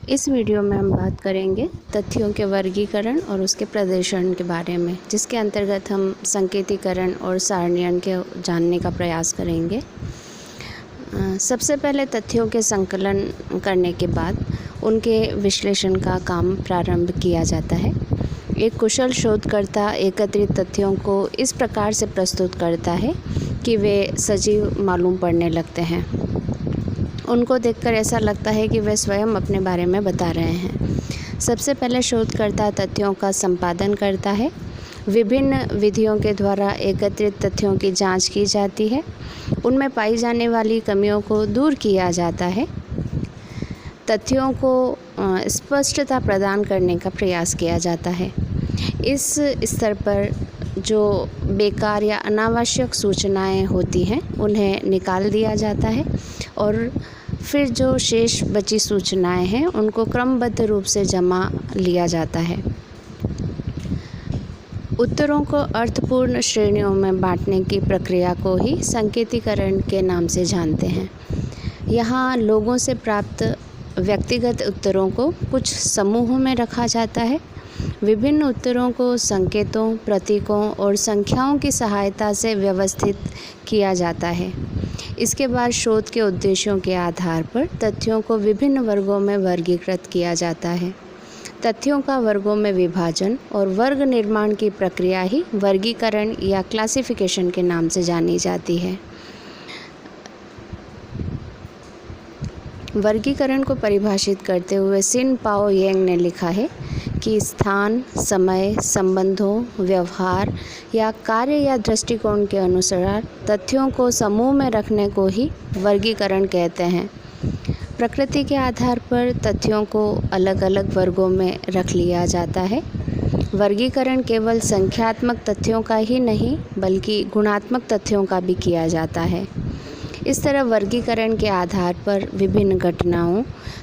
इस वीडियो में हम बात करेंगे तथ्यों के वर्गीकरण और उसके प्रदर्शन के बारे में, जिसके अंतर्गत हम संकेतीकरण और सारणीकरण के जानने का प्रयास करेंगे। सबसे पहले तथ्यों के संकलन करने के बाद उनके विश्लेषण का काम प्रारंभ किया जाता है। एक कुशल शोधकर्ता एकत्रित तथ्यों को इस प्रकार से प्रस्तुत करता है कि वे सजीव मालूम पड़ने लगते हैं। उनको देखकर ऐसा लगता है कि वे स्वयं अपने बारे में बता रहे हैं। सबसे पहले शोधकर्ता तथ्यों का संपादन करता है। विभिन्न विधियों के द्वारा एकत्रित तथ्यों की जांच की जाती है। उनमें पाई जाने वाली कमियों को दूर किया जाता है। तथ्यों को स्पष्टता प्रदान करने का प्रयास किया जाता है। इस स्तर पर जो बेकार या अनावश्यक सूचनाएं होती हैं उन्हें निकाल दिया जाता है और फिर जो शेष बची सूचनाएं हैं उनको क्रमबद्ध रूप से जमा लिया जाता है। उत्तरों को अर्थपूर्ण श्रेणियों में बांटने की प्रक्रिया को ही संकेतीकरण के नाम से जानते हैं। यहाँ लोगों से प्राप्त व्यक्तिगत उत्तरों को कुछ समूहों में रखा जाता है। विभिन्न उत्तरों को संकेतों, प्रतीकों और संख्याओं की सहायता से व्यवस्थित किया जाता है। इसके बाद शोध के उद्देश्यों के आधार पर तथ्यों को विभिन्न वर्गों में वर्गीकृत किया जाता है। तथ्यों का वर्गों में विभाजन और वर्ग निर्माण की प्रक्रिया ही वर्गीकरण या क्लासिफिकेशन के नाम से जानी जाती है। वर्गीकरण को परिभाषित करते हुए सिन पाओ येंग ने लिखा है कि स्थान, समय, संबंधों, व्यवहार या कार्य या दृष्टिकोण के अनुसार तथ्यों को समूह में रखने को ही वर्गीकरण कहते हैं। प्रकृति के आधार पर तथ्यों को अलग अलग वर्गों में रख लिया जाता है। वर्गीकरण केवल संख्यात्मक तथ्यों का ही नहीं बल्कि गुणात्मक तथ्यों का भी किया जाता है। इस तरह वर्गीकरण के आधार पर विभिन्न घटनाओं,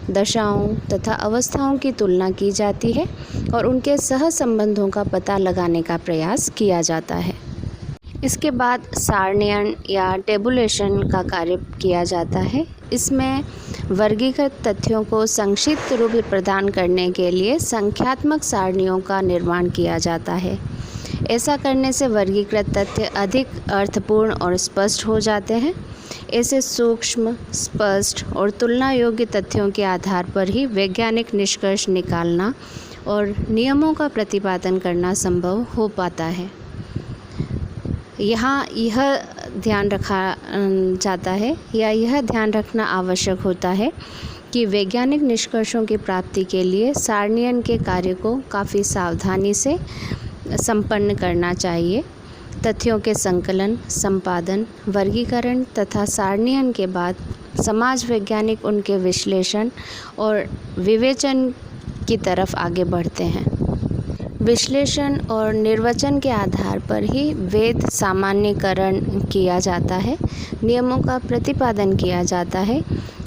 दशाओं तथा अवस्थाओं की तुलना की जाती है और उनके सहसंबंधों का पता लगाने का प्रयास किया जाता है। इसके बाद सारणीकरण या टेबुलेशन का कार्य किया जाता है। इसमें वर्गीकृत तथ्यों को संक्षिप्त रूप प्रदान करने के लिए संख्यात्मक सारणियों का निर्माण किया जाता है। ऐसा करने से वर्गीकृत तथ्य अधिक अर्थपूर्ण और स्पष्ट हो जाते हैं। ऐसे सूक्ष्म, स्पष्ट और तुलना योग्य तथ्यों के आधार पर ही वैज्ञानिक निष्कर्ष निकालना और नियमों का प्रतिपादन करना संभव हो पाता है। यहाँ यह ध्यान रखा जाता है या यह ध्यान रखना आवश्यक होता है कि वैज्ञानिक निष्कर्षों की प्राप्ति के लिए सारणीकरण के कार्य को काफ़ी सावधानी से संपन्न करना चाहिए। तथ्यों के संकलन, संपादन, वर्गीकरण तथा सारणीकरण के बाद समाज वैज्ञानिक उनके विश्लेषण और विवेचन की तरफ आगे बढ़ते हैं। विश्लेषण और निर्वचन के आधार पर ही वेद सामान्यीकरण किया जाता है, नियमों का प्रतिपादन किया जाता है,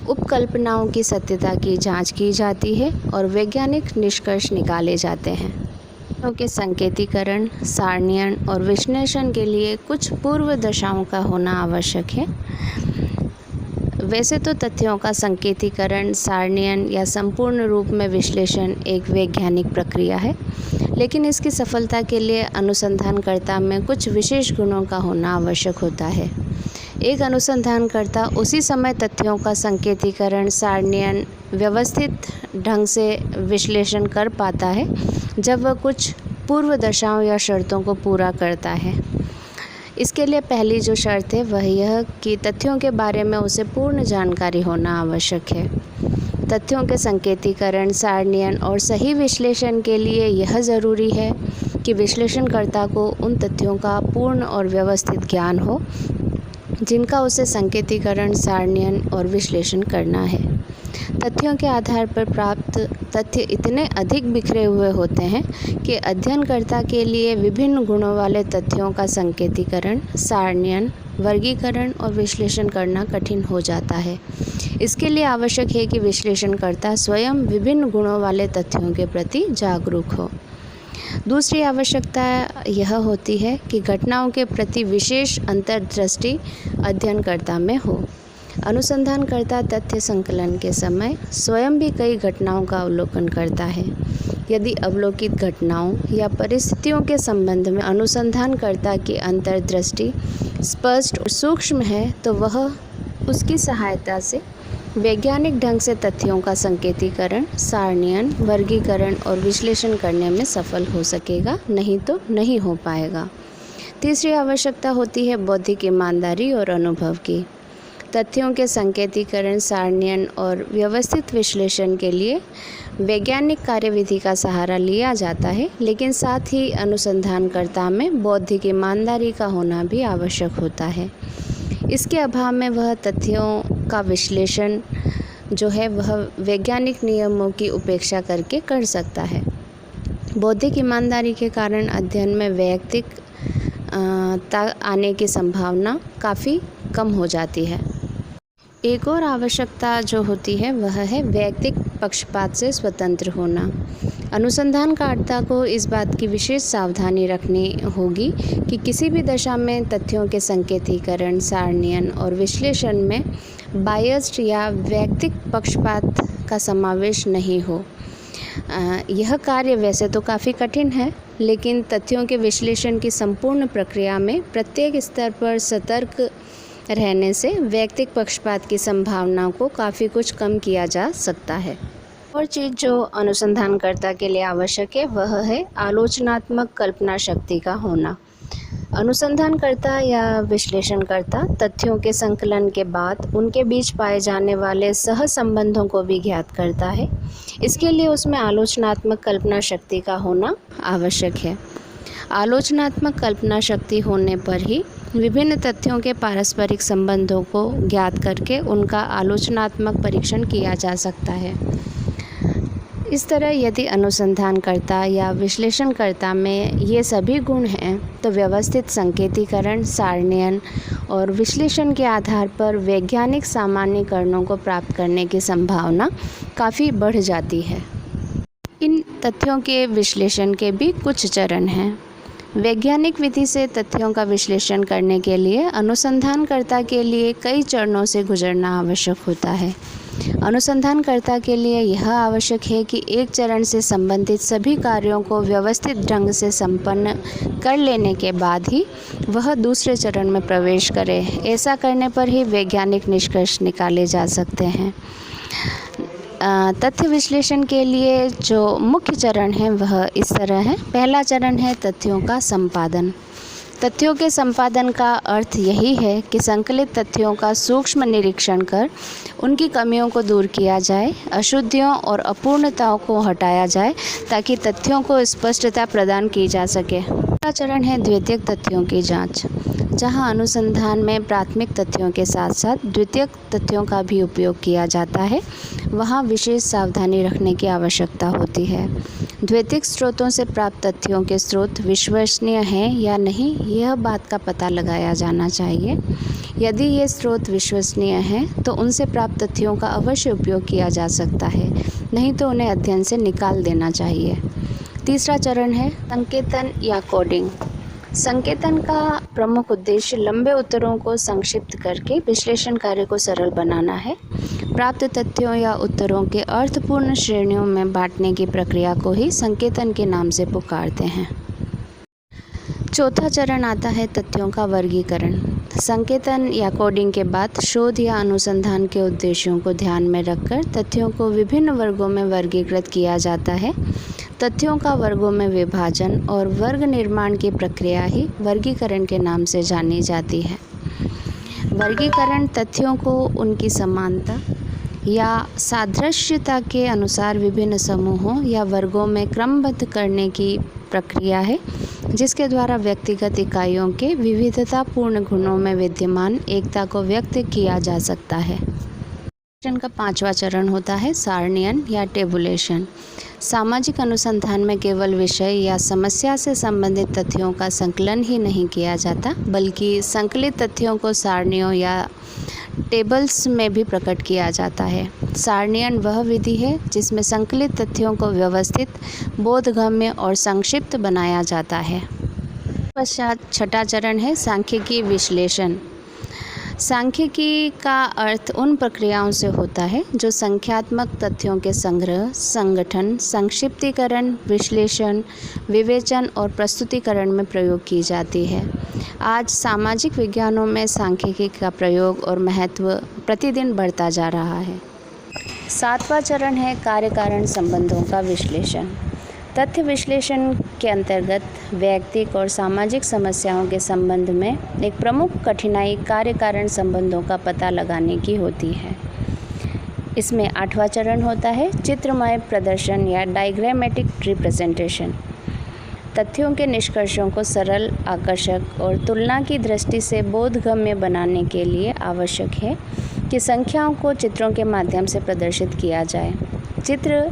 उपकल्पनाओं की सत्यता की जांच की जाती है और वैज्ञानिक निष्कर्ष निकाले जाते हैं। के संकेतीकरण, सारणीकरण और विश्लेषण के लिए कुछ पूर्व दशाओं का होना आवश्यक है। वैसे तो तथ्यों का संकेतीकरण, सारणीकरण या संपूर्ण रूप में विश्लेषण एक वैज्ञानिक प्रक्रिया है, लेकिन इसकी सफलता के लिए अनुसंधानकर्ता में कुछ विशेष गुणों का होना आवश्यक होता है। एक अनुसंधानकर्ता उसी समय तथ्यों का संकेतीकरण, सारणीकरण व्यवस्थित ढंग से विश्लेषण कर पाता है जब वह कुछ पूर्व दशाओं या शर्तों को पूरा करता है। इसके लिए पहली जो शर्त है वह यह कि तथ्यों के बारे में उसे पूर्ण जानकारी होना आवश्यक है। तथ्यों के संकेतीकरण, सारणीकरण और सही विश्लेषण के लिए यह ज़रूरी है कि विश्लेषणकर्ता को उन तथ्यों का पूर्ण और व्यवस्थित ज्ञान हो जिनका उसे संकेतीकरण, सारणीकरण और विश्लेषण करना है। तथ्यों के आधार पर प्राप्त तथ्य इतने अधिक बिखरे हुए होते हैं कि अध्ययनकर्ता के लिए विभिन्न गुणों वाले तथ्यों का संकेतीकरण, सारणीकरण, वर्गीकरण और विश्लेषण करना कठिन हो जाता है। इसके लिए आवश्यक है कि विश्लेषणकर्ता स्वयं विभिन्न गुणों वाले तथ्यों के प्रति जागरूक हो। दूसरी आवश्यकता यह होती है कि घटनाओं के प्रति विशेष अंतर्दृष्टि अध्ययनकर्ता में हो। अनुसंधानकर्ता तथ्य संकलन के समय स्वयं भी कई घटनाओं का अवलोकन करता है। यदि अवलोकित घटनाओं या परिस्थितियों के संबंध में अनुसंधानकर्ता की अंतर्दृष्टि स्पष्ट और सूक्ष्म है तो वह उसकी सहायता से वैज्ञानिक ढंग से तथ्यों का संकेतीकरण, सारणीयन, वर्गीकरण और विश्लेषण करने में सफल हो सकेगा, नहीं तो नहीं हो पाएगा। तीसरी आवश्यकता होती है बौद्धिक ईमानदारी और अनुभव की। तथ्यों के संकेतीकरण, सारणीयन और व्यवस्थित विश्लेषण के लिए वैज्ञानिक कार्यविधि का सहारा लिया जाता है, लेकिन साथ ही अनुसंधानकर्ता में बौद्धिक ईमानदारी का होना भी आवश्यक होता है। इसके अभाव में वह तथ्यों का विश्लेषण जो है वह वैज्ञानिक नियमों की उपेक्षा करके कर सकता है। बौद्धिक ईमानदारी के कारण अध्ययन में वैयक्तिकता आने की संभावना काफ़ी कम हो जाती है। एक और आवश्यकता जो होती है वह है वैयक्तिक पक्षपात से स्वतंत्र होना। अनुसंधानकर्ता को इस बात की विशेष सावधानी रखनी होगी कि किसी भी दशा में तथ्यों के संकेतीकरण, सारणीयन और विश्लेषण में बायस्ड या वैयक्तिक पक्षपात का समावेश नहीं हो। यह कार्य वैसे तो काफ़ी कठिन है, लेकिन तथ्यों के विश्लेषण की संपूर्ण प्रक्रिया में प्रत्येक स्तर पर सतर्क रहने से वैयक्तिक पक्षपात की संभावना को काफ़ी कुछ कम किया जा सकता है। और चीज़ जो अनुसंधानकर्ता के लिए आवश्यक है वह है आलोचनात्मक कल्पना शक्ति का होना। अनुसंधानकर्ता या विश्लेषणकर्ता तथ्यों के संकलन के बाद उनके बीच पाए जाने वाले सह संबंधों को भी ज्ञात करता है। इसके लिए उसमें आलोचनात्मक कल्पना शक्ति का होना आवश्यक है। आलोचनात्मक कल्पना शक्ति होने पर ही विभिन्न तथ्यों के पारस्परिक संबंधों को ज्ञात करके उनका आलोचनात्मक परीक्षण किया जा सकता है। इस तरह यदि अनुसंधानकर्ता या विश्लेषणकर्ता में ये सभी गुण हैं तो व्यवस्थित संकेतीकरण, सारणीयन और विश्लेषण के आधार पर वैज्ञानिक सामान्यीकरणों को प्राप्त करने की संभावना काफ़ी बढ़ जाती है। इन तथ्यों के विश्लेषण के भी कुछ चरण हैं। वैज्ञानिक विधि से तथ्यों का विश्लेषण करने के लिए अनुसंधानकर्ता के लिए कई चरणों से गुजरना आवश्यक होता है। अनुसंधानकर्ता के लिए यह आवश्यक है कि एक चरण से संबंधित सभी कार्यों को व्यवस्थित ढंग से संपन्न कर लेने के बाद ही वह दूसरे चरण में प्रवेश करे। ऐसा करने पर ही वैज्ञानिक निष्कर्ष निकाले जा सकते हैं। तथ्य विश्लेषण के लिए जो मुख्य चरण है वह इस तरह है। पहला चरण है तथ्यों का संपादन। तथ्यों के संपादन का अर्थ यही है कि संकलित तथ्यों का सूक्ष्म निरीक्षण कर उनकी कमियों को दूर किया जाए, अशुद्धियों और अपूर्णताओं को हटाया जाए ताकि तथ्यों को स्पष्टता प्रदान की जा सके। दूसरा चरण है द्वितीयक तथ्यों की जांच, जहां अनुसंधान में प्राथमिक तथ्यों के साथ साथ द्वितीयक तथ्यों का भी उपयोग किया जाता है। वहां विशेष सावधानी रखने की आवश्यकता होती है। द्वितीयक स्रोतों से प्राप्त तथ्यों के स्रोत विश्वसनीय हैं या नहीं, यह बात का पता लगाया जाना चाहिए। यदि ये स्रोत विश्वसनीय हैं तो उनसे प्राप्त तथ्यों का अवश्य उपयोग किया जा सकता है, नहीं तो उन्हें अध्ययन से निकाल देना चाहिए। तीसरा चरण है संकेतन या कोडिंग। संकेतन का प्रमुख उद्देश्य लंबे उत्तरों को संक्षिप्त करके विश्लेषण कार्य को सरल बनाना है। प्राप्त तथ्यों या उत्तरों के अर्थपूर्ण श्रेणियों में बांटने की प्रक्रिया को ही संकेतन के नाम से पुकारते हैं। चौथा चरण आता है तथ्यों का वर्गीकरण। संकेतन या कोडिंग के बाद शोध या अनुसंधान के उद्देश्यों को ध्यान में रखकर तथ्यों को विभिन्न वर्गों में वर्गीकृत किया जाता है। तथ्यों का वर्गों में विभाजन और वर्ग निर्माण की प्रक्रिया ही वर्गीकरण के नाम से जानी जाती है। वर्गीकरण तथ्यों को उनकी समानता या सादृश्यता के अनुसार विभिन्न समूहों या वर्गों में क्रमबद्ध करने की प्रक्रिया है, जिसके द्वारा व्यक्तिगत इकाइयों के विविधतापूर्ण गुणों में विद्यमान एकता को व्यक्त किया जा सकता है। का पांचवा चरण होता है सारणीयन या टेबुलेशन। सामाजिक अनुसंधान में केवल विषय या समस्या से संबंधित तथ्यों का संकलन ही नहीं किया जाता, बल्कि संकलित तथ्यों को सारणियों या टेबल्स में भी प्रकट किया जाता है। सारणीयन वह विधि है जिसमें संकलित तथ्यों को व्यवस्थित, बोधगम्य और संक्षिप्त बनाया जाता है। पश्चात छठा चरण है सांख्यिकी विश्लेषण। सांख्यिकी का अर्थ उन प्रक्रियाओं से होता है जो संख्यात्मक तथ्यों के संग्रह, संगठन, संक्षिप्तीकरण, विश्लेषण, विवेचन और प्रस्तुतिकरण में प्रयोग की जाती है। आज सामाजिक विज्ञानों में सांख्यिकी का प्रयोग और महत्व प्रतिदिन बढ़ता जा रहा है। 7वां चरण है कार्य कारण संबंधों का विश्लेषण। तथ्य विश्लेषण के अंतर्गत वैयक्तिक और सामाजिक समस्याओं के संबंध में एक प्रमुख कठिनाई कार्य कारण संबंधों का पता लगाने की होती है। इसमें 8वां चरण होता है चित्रमय प्रदर्शन या डायग्रामेटिक रिप्रेजेंटेशन। तथ्यों के निष्कर्षों को सरल, आकर्षक और तुलना की दृष्टि से बोधगम्य बनाने के लिए आवश्यक है कि संख्याओं को चित्रों के माध्यम से प्रदर्शित किया जाए। चित्र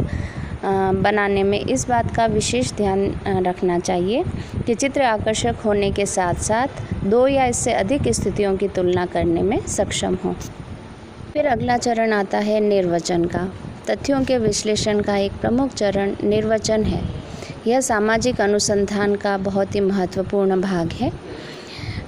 बनाने में इस बात का विशेष ध्यान रखना चाहिए कि चित्र आकर्षक होने के साथ साथ 2 या इससे अधिक स्थितियों की तुलना करने में सक्षम हो। फिर अगला चरण आता है निर्वचन का। तथ्यों के विश्लेषण का एक प्रमुख चरण निर्वचन है। यह सामाजिक अनुसंधान का बहुत ही महत्वपूर्ण भाग है।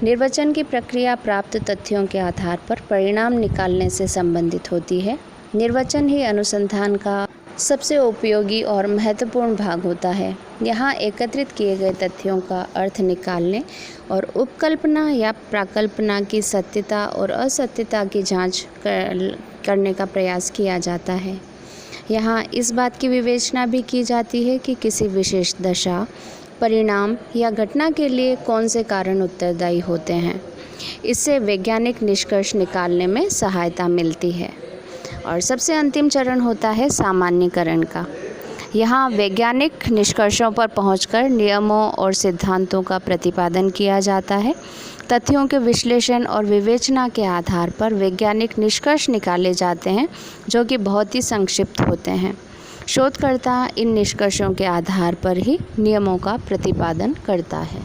निर्वचन की प्रक्रिया प्राप्त तथ्यों के आधार पर परिणाम निकालने से संबंधित होती है। निर्वचन ही अनुसंधान का सबसे उपयोगी और महत्वपूर्ण भाग होता है। यहाँ एकत्रित किए गए तथ्यों का अर्थ निकालने और उपकल्पना या प्राकल्पना की सत्यता और असत्यता की जांच करने का प्रयास किया जाता है। यहाँ इस बात की विवेचना भी की जाती है कि किसी विशेष दशा, परिणाम या घटना के लिए कौन से कारण उत्तरदायी होते हैं। इससे वैज्ञानिक निष्कर्ष निकालने में सहायता मिलती है। और सबसे अंतिम चरण होता है सामान्यीकरण का। यहाँ वैज्ञानिक निष्कर्षों पर पहुंचकर नियमों और सिद्धांतों का प्रतिपादन किया जाता है। तथ्यों के विश्लेषण और विवेचना के आधार पर वैज्ञानिक निष्कर्ष निकाले जाते हैं जो कि बहुत ही संक्षिप्त होते हैं। शोधकर्ता इन निष्कर्षों के आधार पर ही नियमों का प्रतिपादन करता है।